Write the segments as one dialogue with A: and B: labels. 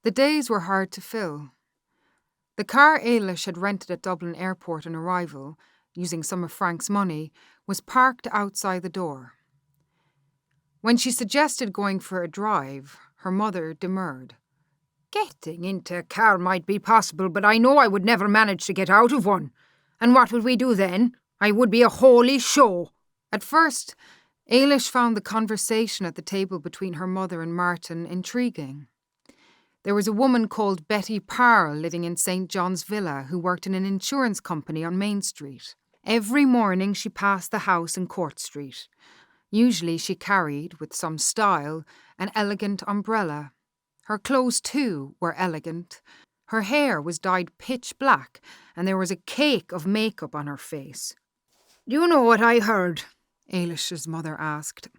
A: The days were hard to fill. The car Eilis had rented at Dublin Airport on arrival, using some of Frank's money, was parked outside the door. When she suggested going for a drive, her mother demurred.
B: "Getting into a car might be possible, but I know I would never manage to get out of one. And what would we do then? I would be a holy show."
A: At first, Eilis found the conversation at the table between her mother and Martin intriguing. There was a woman called Betty Parle living in St. John's Villa who worked in an insurance company on Main Street. Every morning she passed the house in Court Street. Usually she carried, with some style, an elegant umbrella. Her clothes, too, were elegant. Her hair was dyed pitch black, and there was a cake of makeup on her face.
B: "Do you know what I heard?"
A: Eilis's mother asked.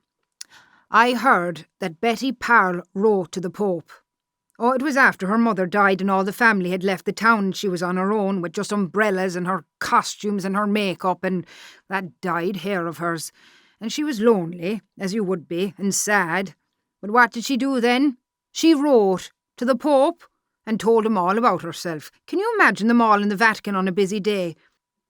B: "I heard that Betty Parle wrote to the Pope. Oh, it was after her mother died and all the family had left the town and she was on her own with just umbrellas and her costumes and her makeup and that dyed hair of hers. And she was lonely, as you would be, and sad. But what did she do then? She wrote to the Pope and told him all about herself. Can you imagine them all in the Vatican on a busy day?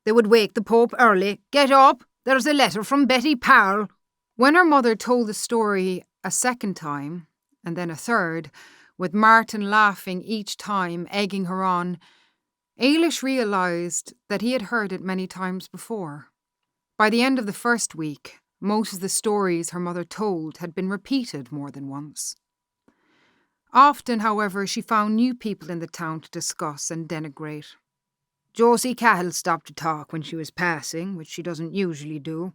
B: They would wake the Pope early. 'Get up, there's a letter from Betty Parle.'"
A: When her mother told the story a second time, and then a third, with Martin laughing each time, egging her on, Eilis realised that he had heard it many times before. By the end of the first week, most of the stories her mother told had been repeated more than once. Often, however, she found new people in the town to discuss and denigrate.
B: "Josie Cahill stopped to talk when she was passing, which she doesn't usually do.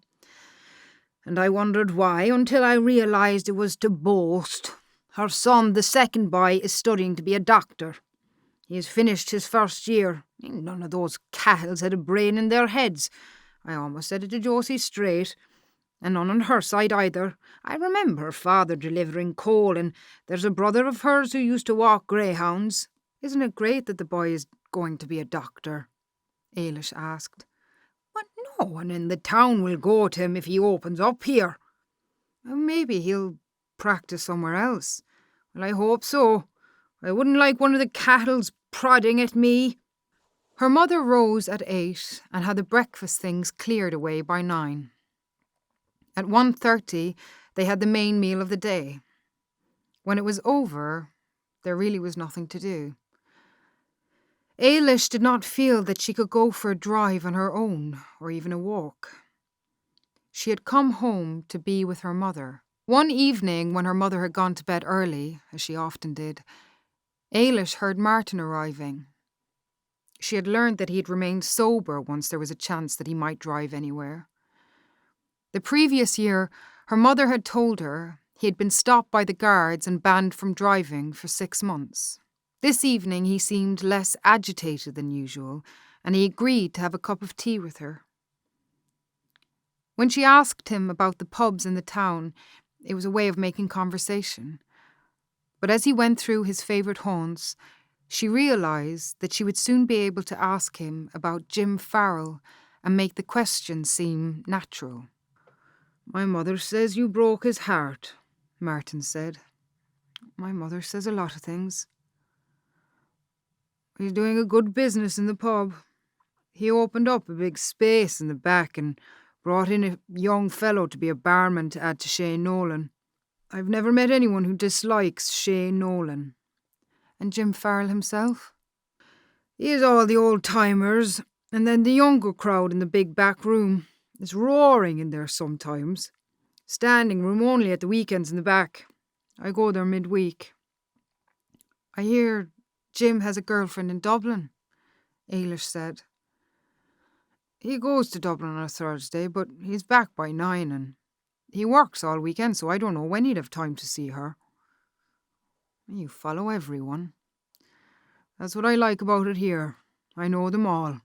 B: And I wondered why, until I realised it was to boast. Her son, the second boy, is studying to be a doctor. He has finished his first year. None of those Cahills had a brain in their heads. I almost said it to Josie straight. And none on her side either. I remember her father delivering coal, and there's a brother of hers who used to walk greyhounds."
A: "Isn't it great that the boy is going to be a doctor?" Eilis asked.
B: "But no one in the town will go to him if he opens up here."
A: "Maybe he'll practice somewhere else." "Well, I hope so. I wouldn't like one of the Cahills prodding at me." Her mother rose at 8 and had the breakfast things cleared away by 9. At 1:30, they had the main meal of the day. When it was over, there really was nothing to do. Eilis did not feel that she could go for a drive on her own, or even a walk. She had come home to be with her mother. One evening, when her mother had gone to bed early, as she often did, Eilis heard Martin arriving. She had learned that he had remained sober once there was a chance that he might drive anywhere. The previous year, her mother had told her he had been stopped by the guards and banned from driving for 6 months. This evening he seemed less agitated than usual, and he agreed to have a cup of tea with her. When she asked him about the pubs in the town, it was a way of making conversation. But as he went through his favourite haunts, she realised that she would soon be able to ask him about Jim Farrell and make the question seem natural.
B: "My mother says you broke his heart,"
A: Martin said. "My mother says a lot of things."
B: "He's doing a good business in the pub. He opened up a big space in the back and brought in a young fellow to be a barman to add to Shane Nolan. I've never met anyone who dislikes Shane Nolan."
A: "And Jim Farrell himself?"
B: "He has all the old-timers, and then the younger crowd in the big back room. It's roaring in there sometimes. Standing room only at the weekends in the back. I go there midweek."
A: "I hear Jim has a girlfriend in Dublin," Eilis said.
B: "He goes to Dublin on a Thursday, but he's back by 9 and he works all weekend, so I don't know when he'd have time to see her."
A: "You follow everyone."
B: "That's what I like about it here. I know them all."